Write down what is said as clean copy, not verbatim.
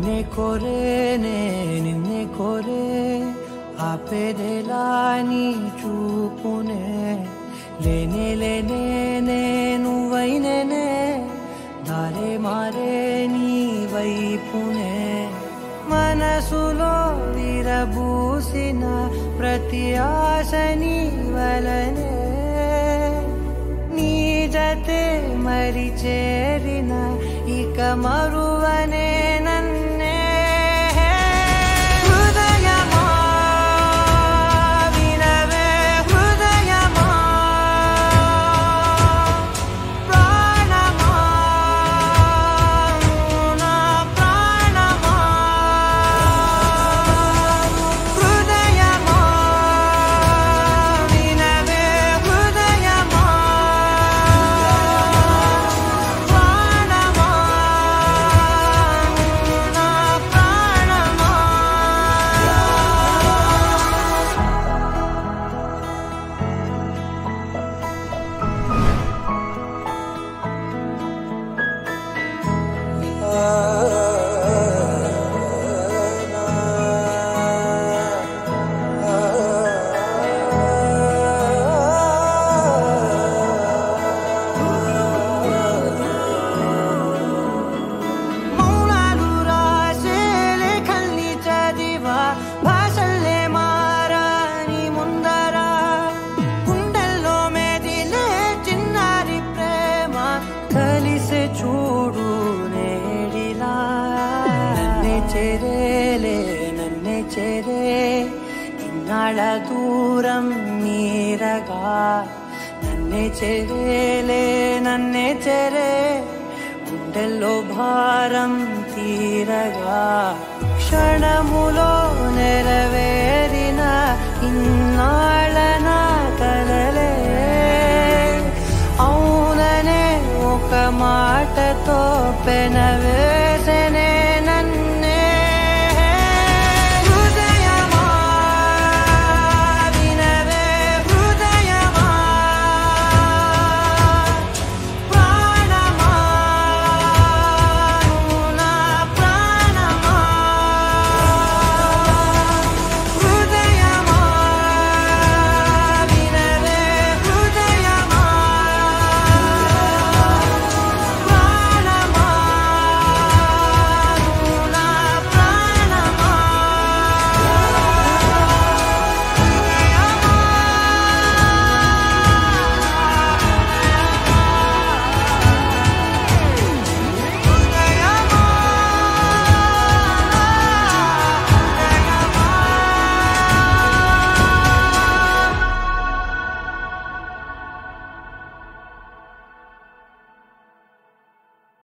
నిన్నే కోరేనే నిన్నే కోరే ఆపేదేలా నీ చూపునే లేనే లేనే నువ్వైనేనే దారే మారే నీ వైపునే మనసులో విరబూసిన ప్రతి ఆశ నీ వలనే నీ జతే మరి చేరిన ఇక మరువనే నన్నే హృదయమా వినవే హృదయమా ప్రాణమా నా ప్రాణమా హృదయమా వినవే హృదయమా ప్రాణమా నా ప్రాణమా మౌనాలు రాసే లేఖల్ని చదివా భాషల్లే మారాని ముందరా గుండెల్లో మెదిలే చిన్నారి ప్రేమ కలిసే చూడు నేడిలా నన్నే చేరేలే నన్నే చేరే ఇన్నాళ్ళ దూరం మీరగా నన్నే చేరేలే నన్నే చేరే గుండెల్లో భారం తీరగా క్షణములో నెరవేరిన ఇన్నాళ్ళ నా కలలే అవుననే ఒక మాటతో పెనవేసనే నన్ను